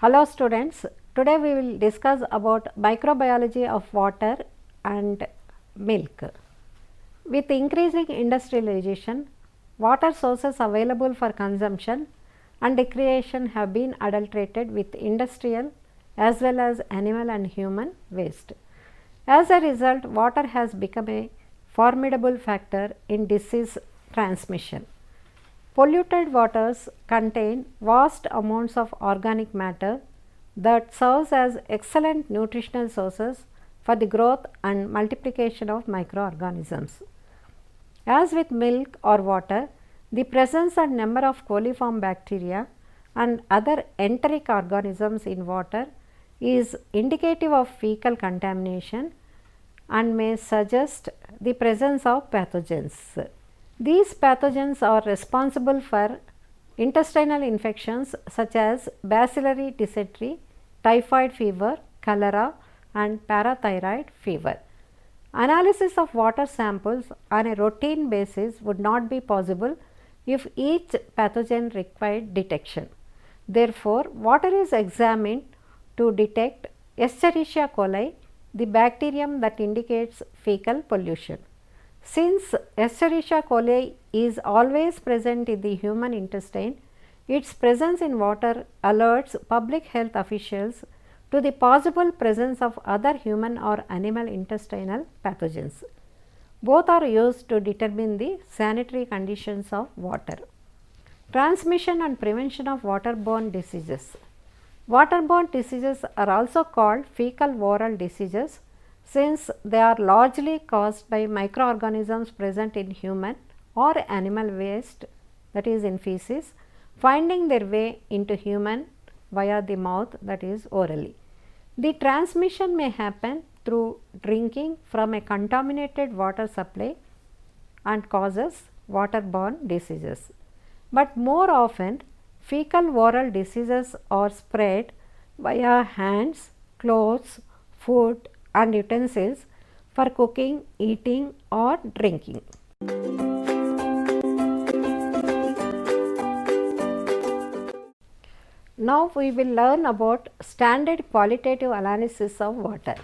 Hello students, today we will discuss about microbiology of water and milk. With increasing industrialization, water sources available for consumption and recreation have been adulterated with industrial as well as animal and human waste. As a result, water has become a formidable factor in disease transmission. Polluted waters contain vast amounts of organic matter that serves as excellent nutritional sources for the growth and multiplication of microorganisms. As with milk or water, the presence and number of coliform bacteria and other enteric organisms in water is indicative of fecal contamination and may suggest the presence of pathogens. These pathogens are responsible for intestinal infections such as bacillary dysentery, typhoid fever, cholera and parathyroid fever. Analysis of water samples on a routine basis would not be possible if each pathogen required detection. Therefore, water is examined to detect Escherichia coli, the bacterium that indicates fecal pollution. Since Escherichia coli is always present in the human intestine, its presence in water alerts public health officials to the possible presence of other human or animal intestinal pathogens. Both are used to determine the sanitary conditions of water. Transmission and prevention of waterborne diseases. Waterborne diseases are also called fecal oral diseases since they are largely caused by microorganisms present in human or animal waste, that is in feces, finding their way into human via the mouth, that is orally. The transmission may happen through drinking from a contaminated water supply and causes waterborne diseases. But more often, fecal oral diseases are spread via hands, clothes, food and utensils for cooking, eating or drinking. Now we will learn about standard qualitative analysis of water.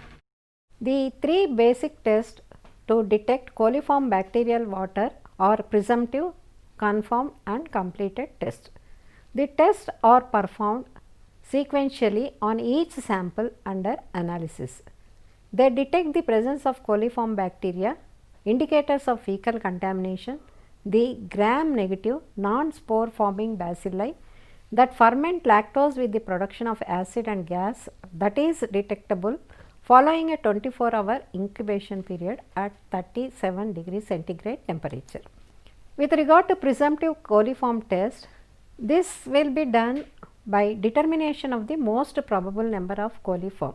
The three basic tests to detect coliform bacterial water are presumptive, confirmed and completed tests. The tests are performed sequentially on each sample under analysis. They detect the presence of coliform bacteria, indicators of fecal contamination, the gram-negative non-spore forming bacilli that ferment lactose with the production of acid and gas that is detectable following a 24-hour incubation period at 37 degrees centigrade temperature. With regard to presumptive coliform test, this will be done by determination of the most probable number of coliform.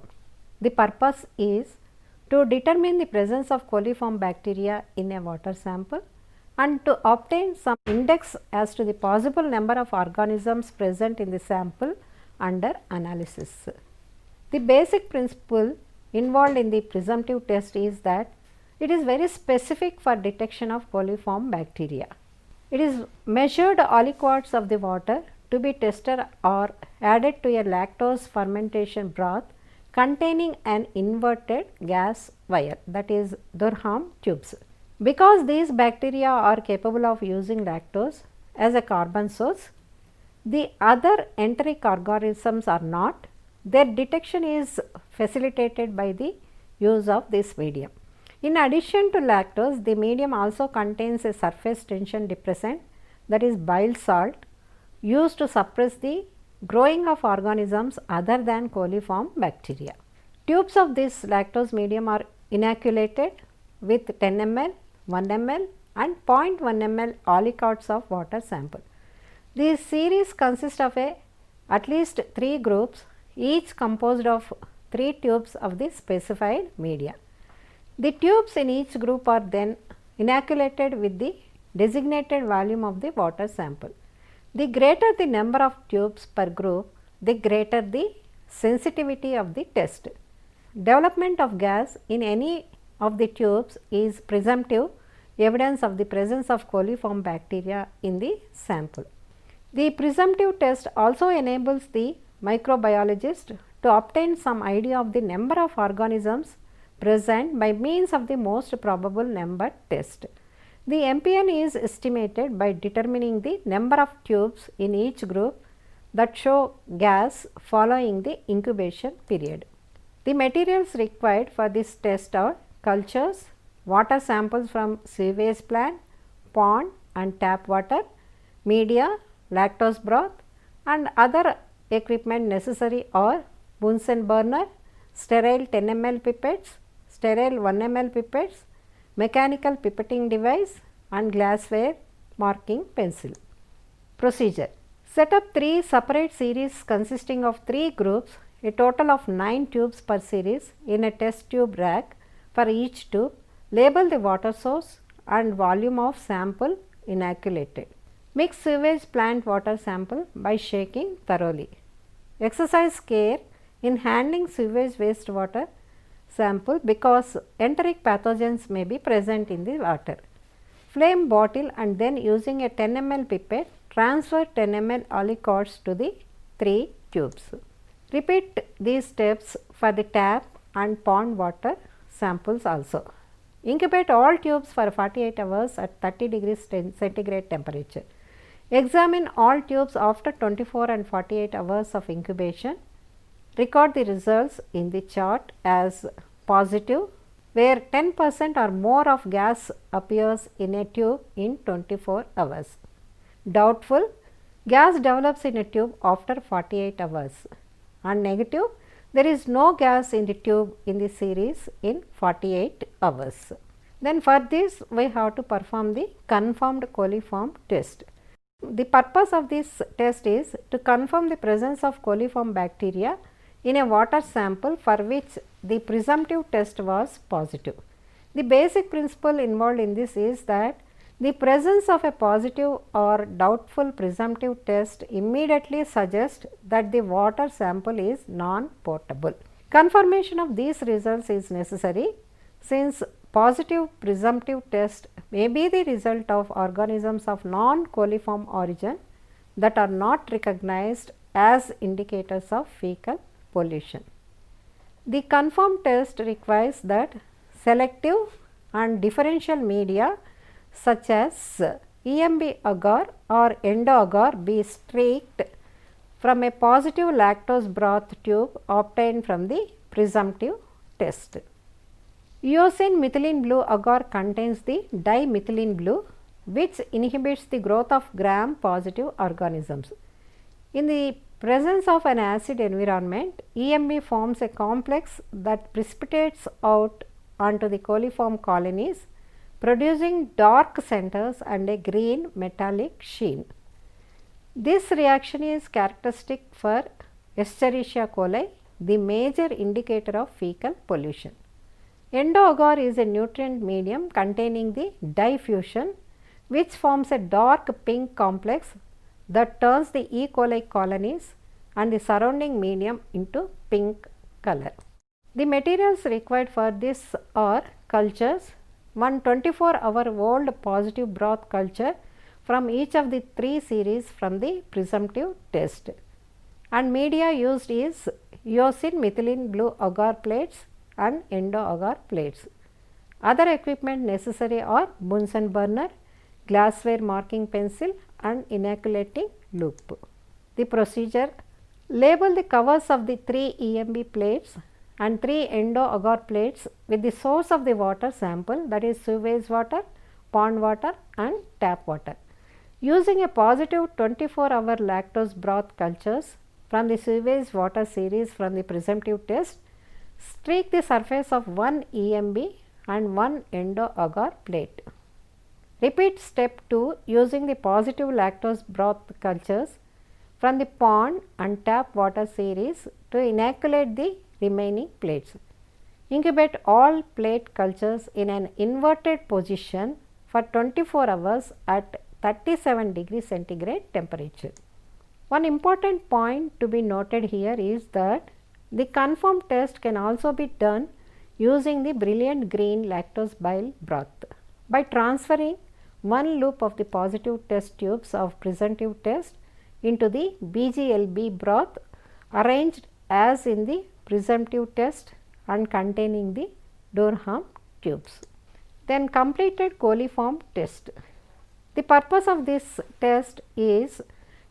The purpose is to determine the presence of coliform bacteria in a water sample and to obtain some index as to the possible number of organisms present in the sample under analysis. The basic principle involved in the presumptive test is that it is very specific for detection of coliform bacteria. It is measured aliquots of the water to be tested or added to a lactose fermentation broth containing an inverted gas wire, that is Durham tubes. Because these bacteria are capable of using lactose as a carbon source, the other enteric organisms are not. Their detection is facilitated by the use of this medium. In addition to lactose, the medium also contains a surface tension depressant, that is bile salt, used to suppress the growing of organisms other than coliform bacteria. Tubes of this lactose medium are inoculated with 10 ml, 1 ml and 0.1 ml aliquots of water sample. This series consists of at least 3 groups, each composed of 3 tubes of the specified media. The tubes in each group are then inoculated with the designated volume of the water sample. The greater the number of tubes per group, the greater the sensitivity of the test. Development of gas in any of the tubes is presumptive evidence of the presence of coliform bacteria in the sample. The presumptive test also enables the microbiologist to obtain some idea of the number of organisms present by means of the most probable number test. The MPN is estimated by determining the number of tubes in each group that show gas following the incubation period. The materials required for this test are cultures, water samples from sewage plant, pond and tap water, media, lactose broth and other equipment necessary are Bunsen burner, sterile 10 ml pipettes, sterile 1 ml pipettes, mechanical pipetting device and glassware marking pencil. Procedure: set up 3 separate series consisting of 3 groups, a total of 9 tubes per series in a test tube rack for each tube. Label the water source and volume of sample inoculated. Mix sewage plant water sample by shaking thoroughly. Exercise care in handling sewage waste water sample because enteric pathogens may be present in the water. Flame bottle and then using a 10 ml pipette transfer 10 ml aliquots to the 3 tubes. Repeat these steps for the tap and pond water samples also. Incubate all tubes for 48 hours at 30 degrees centigrade temperature. Examine all tubes after 24 and 48 hours of incubation. Record the results in the chart as positive, where 10% or more of gas appears in a tube in 24 hours. Doubtful, gas develops in a tube after 48 hours. And negative, there is no gas in the tube in the series in 48 hours. Then for this we have to perform the confirmed coliform test. The purpose of this test is to confirm the presence of coliform bacteria in a water sample for which the presumptive test was positive. The basic principle involved in this is that the presence of a positive or doubtful presumptive test immediately suggests that the water sample is non-potable. Confirmation of these results is necessary since positive presumptive test may be the result of organisms of non-coliform origin that are not recognized as indicators of fecal pollution. The confirmed test requires that selective and differential media such as EMB agar or endo agar be streaked from a positive lactose broth tube obtained from the presumptive test. Eosin methylene blue agar contains the dimethylene blue which inhibits the growth of gram positive organisms. In the presence of an acid environment, EMB forms a complex that precipitates out onto the coliform colonies, producing dark centers and a green metallic sheen. This reaction is characteristic for Escherichia coli, the major indicator of fecal pollution. Endo agar is a nutrient medium containing the diffusion which forms a dark pink complex that turns the E. coli colonies and the surrounding medium into pink color. The materials required for this are cultures, one 24-hour-old positive broth culture from each of the 3 series from the presumptive test, and media used is eosin methylene blue agar plates and endo agar plates. Other equipment necessary are Bunsen burner, glassware marking pencil and inoculating loop. The procedure: label the covers of the 3 EMB plates and 3 endo agar plates with the source of the water sample, that is sewage water, pond water and tap water. Using a positive 24-hour lactose broth cultures from the sewage water series from the presumptive test, streak the surface of 1 EMB and 1 endo agar plate. Repeat step 2 using the positive lactose broth cultures from the pond and tap water series to inoculate the remaining plates. Incubate all plate cultures in an inverted position for 24 hours at 37 degrees centigrade temperature. One important point to be noted here is that the confirmed test can also be done using the brilliant green lactose bile broth. By transferring one loop of the positive test tubes of presumptive test into the BGLB broth arranged as in the presumptive test and containing the Durham tubes. Then completed coliform test. The purpose of this test is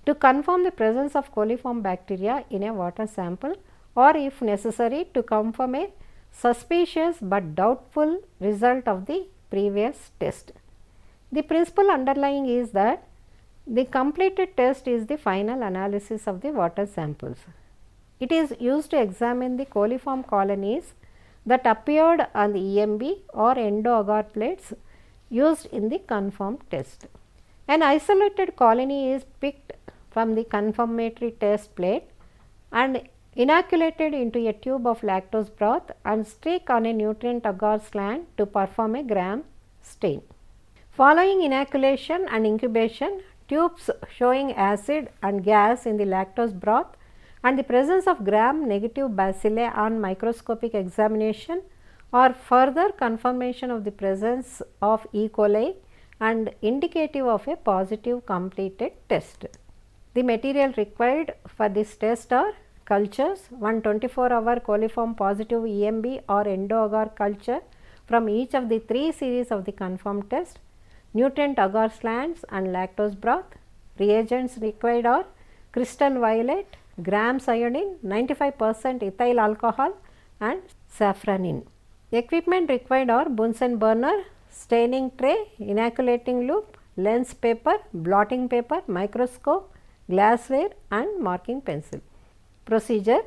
to confirm the presence of coliform bacteria in a water sample, or if necessary to confirm a suspicious but doubtful result of the previous test. The principle underlying is that the completed test is the final analysis of the water samples. It is used to examine the coliform colonies that appeared on the EMB or endo-agar plates used in the confirmed test. An isolated colony is picked from the confirmatory test plate and inoculated into a tube of lactose broth and streak on a nutrient agar slant to perform a Gram stain. Following inoculation and incubation, tubes showing acid and gas in the lactose broth and the presence of Gram negative bacilli on microscopic examination or further confirmation of the presence of E. coli and indicative of a positive completed test. The material required for this test are cultures, one 24-hour coliform positive EMB or endo-agar culture from each of the 3 series of the confirmed test, nutrient agar slants and lactose broth. Reagents required are crystal violet, grams iodine, 95% ethyl alcohol and safranin. Equipment required are Bunsen burner, staining tray, inoculating loop, lens paper, blotting paper, microscope, glassware and marking pencil. Procedure: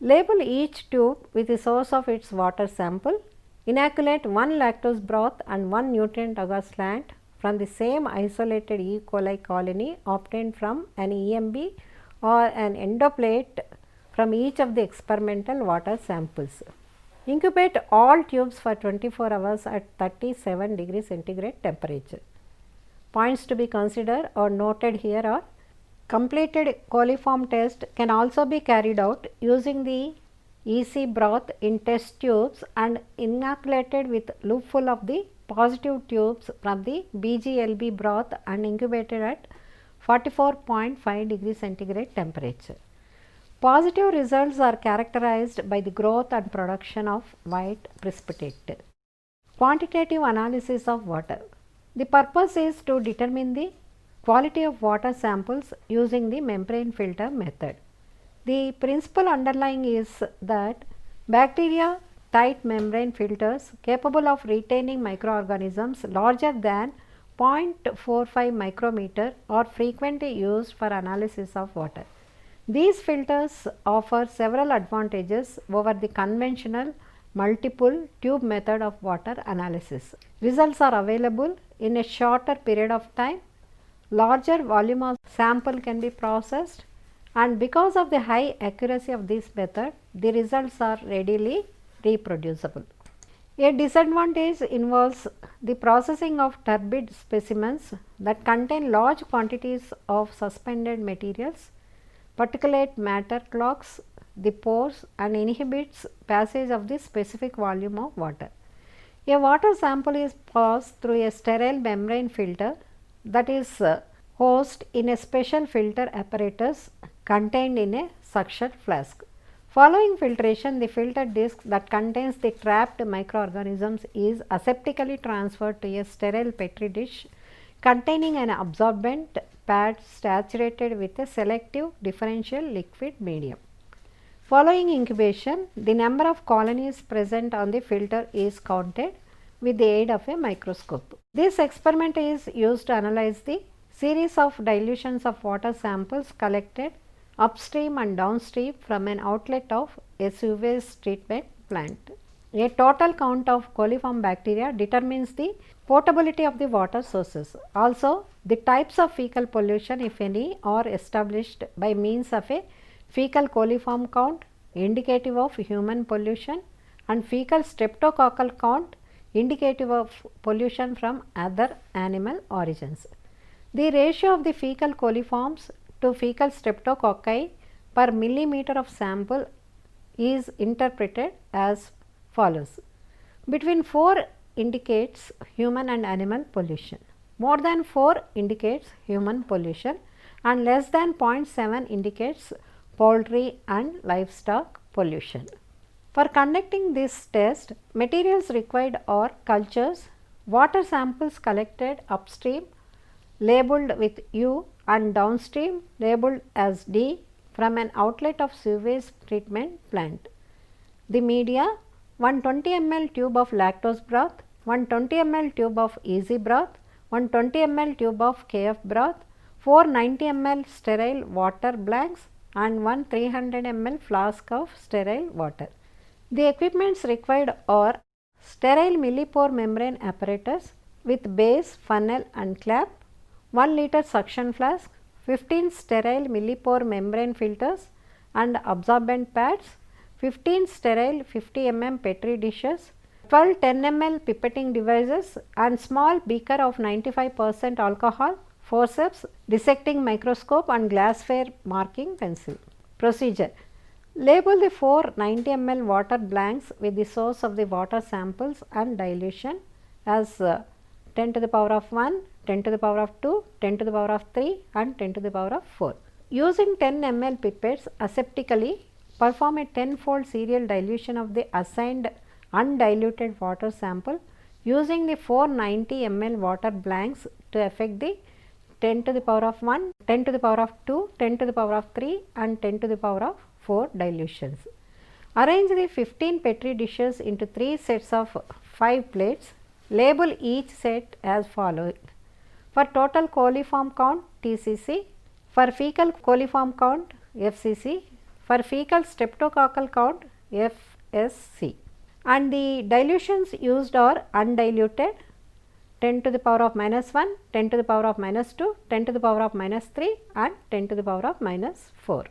label each tube with the source of its water sample. Inoculate 1 lactose broth and 1 nutrient agar slant from the same isolated E. coli colony obtained from an EMB or an endoplate from each of the experimental water samples. Incubate all tubes for 24 hours at 37 degrees centigrade temperature. Points to be considered or noted here are: completed coliform test can also be carried out using the EC broth in test tubes and inoculated with loopful of the positive tubes from the BGLB broth and incubated at 44.5 degrees centigrade temperature. Positive results are characterized by the growth and production of white precipitate. Quantitative analysis of water. The purpose is to determine the quality of water samples using the membrane filter method. The principle underlying is that bacteria tight membrane filters capable of retaining microorganisms larger than 0.45 micrometer are frequently used for analysis of water. These filters offer several advantages over the conventional multiple tube method of water analysis. Results are available in a shorter period of time, larger volume of sample can be processed, and because of the high accuracy of this method, the results are readily reproducible. A disadvantage involves the processing of turbid specimens that contain large quantities of suspended materials. Particulate matter clogs the pores and inhibits passage of the specific volume of water. A water sample is passed through a sterile membrane filter that is housed in a special filter apparatus contained in a suction flask. Following filtration, the filter disc that contains the trapped microorganisms is aseptically transferred to a sterile petri dish containing an absorbent pad saturated with a selective differential liquid medium. Following incubation, the number of colonies present on the filter is counted with the aid of a microscope. This experiment is used to analyze the series of dilutions of water samples collected upstream and downstream from an outlet of a sewage treatment plant. A total count of coliform bacteria determines the potability of the water sources. Also, the types of fecal pollution, if any, are established by means of a fecal coliform count indicative of human pollution and fecal streptococcal count indicative of pollution from other animal origins. The ratio of the fecal coliforms to fecal streptococci per millimeter of sample is interpreted as follows. Between 4 indicates human and animal pollution, more than 4 indicates human pollution, and less than 0.7 indicates poultry and livestock pollution. For conducting this test, materials required are cultures, water samples collected upstream labeled with U and downstream labeled as D from an outlet of sewage treatment plant. The media: 120 ml tube of lactose broth, 120 ml tube of easy broth, 120 ml tube of KF broth, 490 ml sterile water blanks and 1 300 ml flask of sterile water. The equipments required are sterile millipore membrane apparatus with base, funnel and clap, 1 liter suction flask, 15 sterile millipore membrane filters and absorbent pads, 15 sterile 50 mm Petri dishes, 12 10 ml pipetting devices and small beaker of 95% alcohol, forceps, dissecting microscope and glassware marking pencil. Procedure: label the 490 ml water blanks with the source of the water samples and dilution as 10 to the power of 1, 10 to the power of 2, 10 to the power of 3 and 10 to the power of 4. Using 10 ml pipettes aseptically, perform a 10-fold serial dilution of the assigned undiluted water sample using the 490 ml water blanks to effect the 10 to the power of 1, 10 to the power of 2, 10 to the power of 3 and 10 to the power of 4 dilutions. Arrange the 15 Petri dishes into 3 sets of 5 plates. Label each set as following: for total coliform count TCC, for fecal coliform count FCC, for fecal streptococcal count FSC, and the dilutions used are undiluted 10 to the power of minus 1, 10 to the power of minus 2, 10 to the power of minus 3 and 10 to the power of minus 4.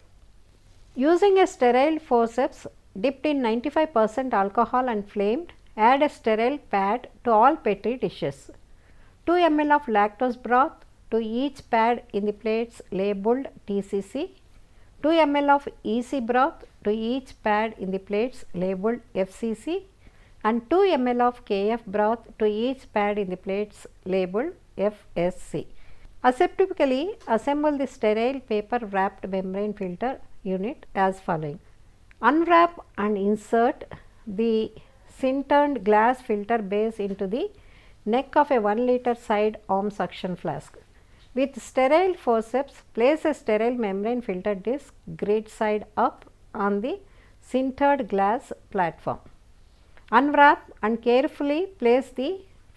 Using a sterile forceps dipped in 95% alcohol and flamed, add a sterile pad to all Petri dishes. 2 ml of lactose broth to each pad in the plates labeled TCC, 2 ml of easy broth to each pad in the plates labeled FCC and 2 ml of KF broth to each pad in the plates labeled FSC. Aseptically assemble the sterile paper wrapped membrane filter unit as following: unwrap and insert the sinterned glass filter base into the neck of a 1 liter side arm suction flask. With sterile forceps, place a sterile membrane filter disc grid side up on the sintered glass platform. Unwrap and carefully place the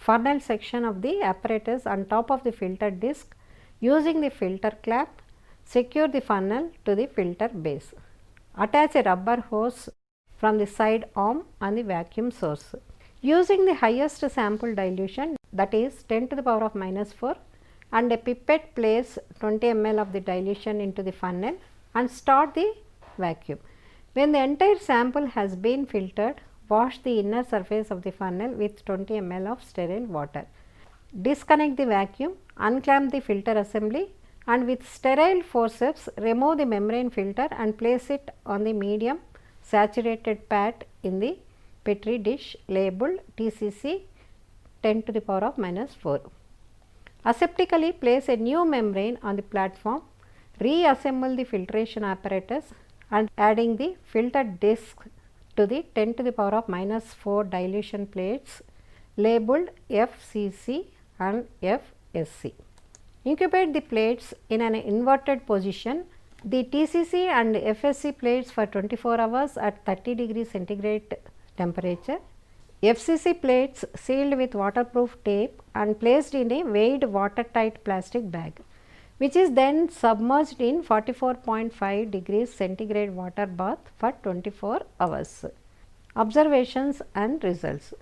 funnel section of the apparatus on top of the filter disc using the filter clap. Secure the funnel to the filter base. Attach a rubber hose from the side arm on the vacuum source. Using the highest sample dilution, that is 10 to the power of minus 4, and a pipette, place 20 ml of the dilution into the funnel and start the vacuum. When the entire sample has been filtered, wash the inner surface of the funnel with 20 ml of sterile water. Disconnect the vacuum, unclamp the filter assembly and with sterile forceps remove the membrane filter and place it on the medium saturated pad in the Petri dish labeled TCC 10 to the power of minus 4. Aseptically place a new membrane on the platform, reassemble the filtration apparatus and adding the filter disc to the 10 to the power of minus 4 dilution plates labeled FCC and FSC. Incubate the plates in an inverted position. The TCC and FSC plates for 24 hours at 30 degrees centigrade temperature. FCC plates sealed with waterproof tape and placed in a weighed watertight plastic bag, which is then submerged in 44.5 degrees centigrade water bath for 24 hours. Observations and results: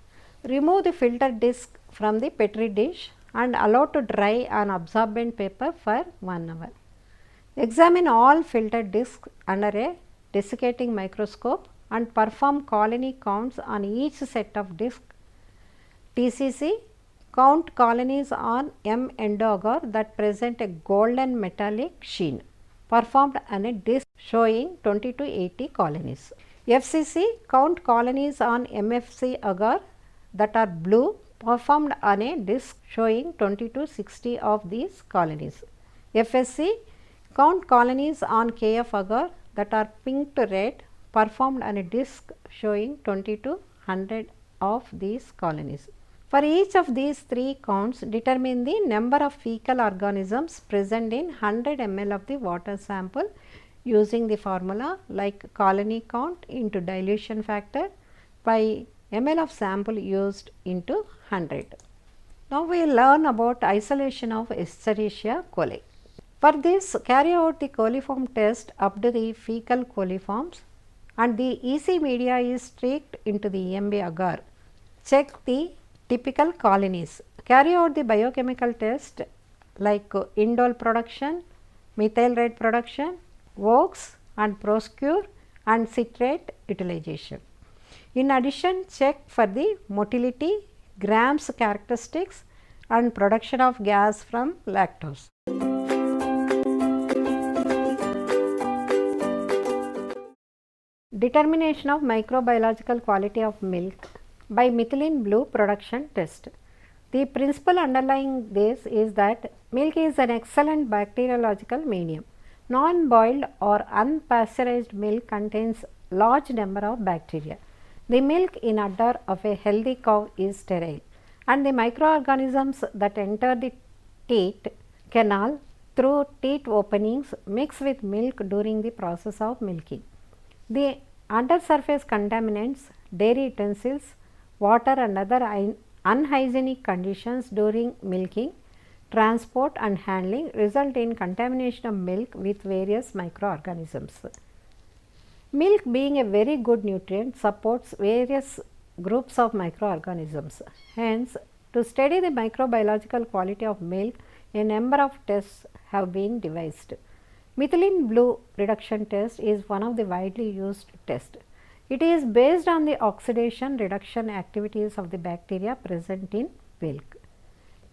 remove the filter disc from the Petri dish and allow to dry on absorbent paper for 1 hour. Examine all filter discs under a desiccating microscope and perform colony counts on each set of discs. TCC: count colonies on M endo agar that present a golden metallic sheen, performed on a disc showing 20 to 80 colonies. FCC: count colonies on MFC agar that are blue, performed on a disc showing 20 to 60 of these colonies. FSC: count colonies on KF agar that are pink to red performed on a disc showing 20 to 100 of these colonies. For each of these three counts, determine the number of fecal organisms present in 100 ml of the water sample using the formula like colony count into dilution factor by ml of sample used into 100. Now we will learn about isolation of Escherichia coli. For this, carry out the coliform test up to the fecal coliforms and the EC media is streaked into the EMB agar. Check the typical colonies. Carry out the biochemical test like indole production, methyl red production, VOX and proscure and citrate utilization. In addition, check for the motility, grams characteristics and production of gas from lactose. Determination of microbiological quality of milk by methylene blue production test. The principle underlying this is that milk is an excellent bacteriological medium. Non-boiled or unpasteurized milk contains large number of bacteria. The milk in udder of a healthy cow is sterile and the microorganisms that enter the teat canal through teat openings mix with milk during the process of milking. The undersurface contaminants, dairy utensils, water and other unhygienic conditions during milking, transport and handling result in contamination of milk with various microorganisms. Milk, being a very good nutrient, supports various groups of microorganisms. Hence, to study the microbiological quality of milk, a number of tests have been devised. Methylene blue reduction test is one of the widely used tests. It is based on the oxidation reduction activities of the bacteria present in milk.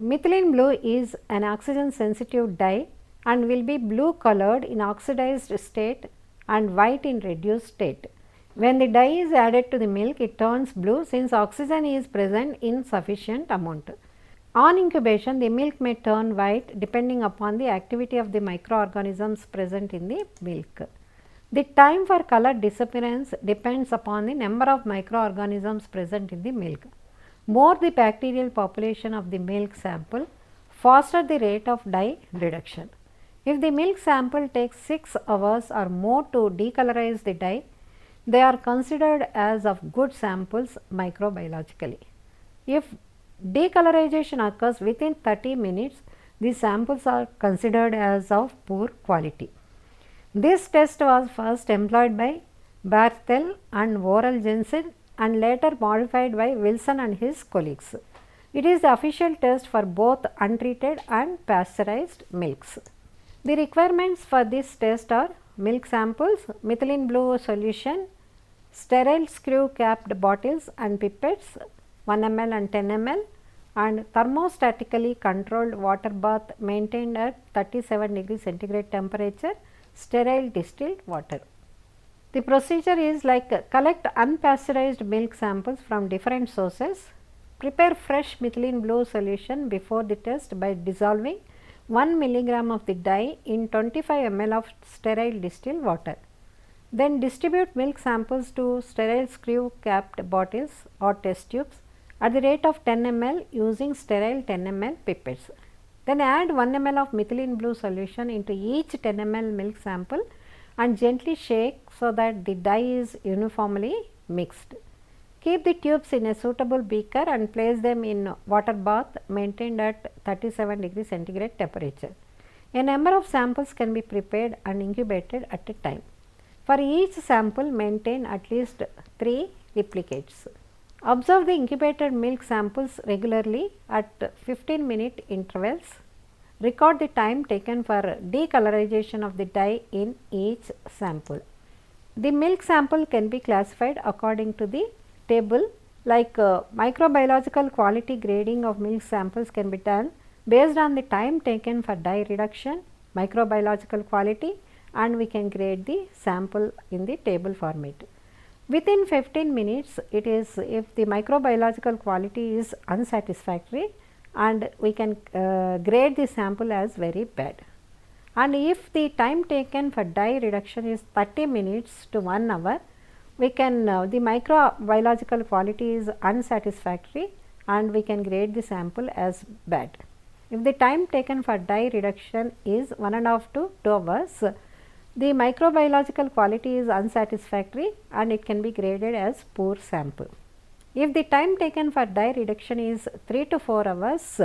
Methylene blue is an oxygen sensitive dye and will be blue colored in oxidized state and white in reduced state. When the dye is added to the milk, it turns blue since oxygen is present in sufficient amount. On incubation, the milk may turn white depending upon the activity of the microorganisms present in the milk. The time for color disappearance depends upon the number of microorganisms present in the milk. More the bacterial population of the milk sample, faster the rate of dye reduction. If the milk sample takes 6 hours or more to decolorize the dye, they are considered as of good samples microbiologically. If decolorization occurs within 30 minutes, the samples are considered as of poor quality. This test was first employed by Barthel and Worrell Jensen and later modified by Wilson and his colleagues. It is the official test for both untreated and pasteurized milks. The requirements for this test are milk samples, methylene blue solution, sterile screw capped bottles and pipettes 1 ml and 10 ml and thermostatically controlled water bath maintained at 37 degree centigrade temperature, sterile distilled water. The procedure is like collect unpasteurized milk samples from different sources, prepare fresh methylene blue solution before the test by dissolving 1 milligram of the dye in 25 ml of sterile distilled water. Then distribute milk samples to sterile screw capped bottles or test tubes at the rate of 10 ml using sterile 10 ml pipettes. Then add 1 ml of methylene blue solution into each 10 ml milk sample and gently shake so that the dye is uniformly mixed. Keep the tubes in a suitable beaker and place them in water bath maintained at 37 degree centigrade temperature. A number of samples can be prepared and incubated at a time. For each sample, maintain at least 3 replicates. Observe the incubated milk samples regularly at 15-minute intervals. Record the time taken for decolorization of the dye in each sample. The milk sample can be classified according to the table like microbiological quality grading of milk samples can be done based on the time taken for dye reduction, microbiological quality, and we can grade the sample in the table format. Within 15 minutes, it is if the microbiological quality is unsatisfactory and we can grade the sample as very bad. and if the time taken for dye reduction is 30 minutes to 1 hour, we can the microbiological quality is unsatisfactory and we can grade the sample as bad. If the time taken for dye reduction is 1.5 to 2 hours, the microbiological quality is unsatisfactory and it can be graded as poor sample. If the time taken for dye reduction is 3 to 4 hours,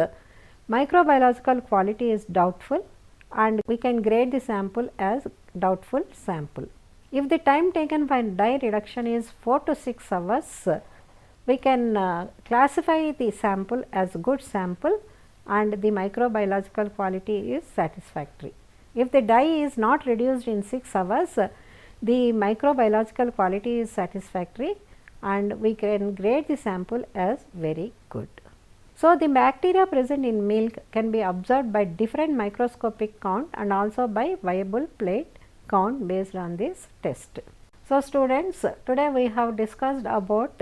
microbiological quality is doubtful and we can grade the sample as doubtful sample. If the time taken for dye reduction is 4 to 6 hours, we can classify the sample as good sample and the microbiological quality is satisfactory. If the dye is not reduced in 6 hours, the microbiological quality is satisfactory and we can grade the sample as very good. So, the bacteria present in milk can be observed by different microscopic count and also by viable plate count based on this test. So, students, today we have discussed about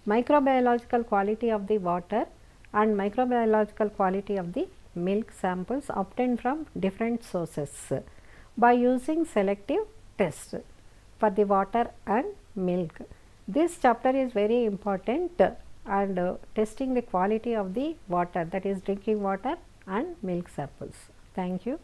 microbiological quality of the water and microbiological quality of the milk samples obtained from different sources by using selective tests for the water and milk. This chapter is very important and testing the quality of the water, that is drinking water and milk samples. Thank you.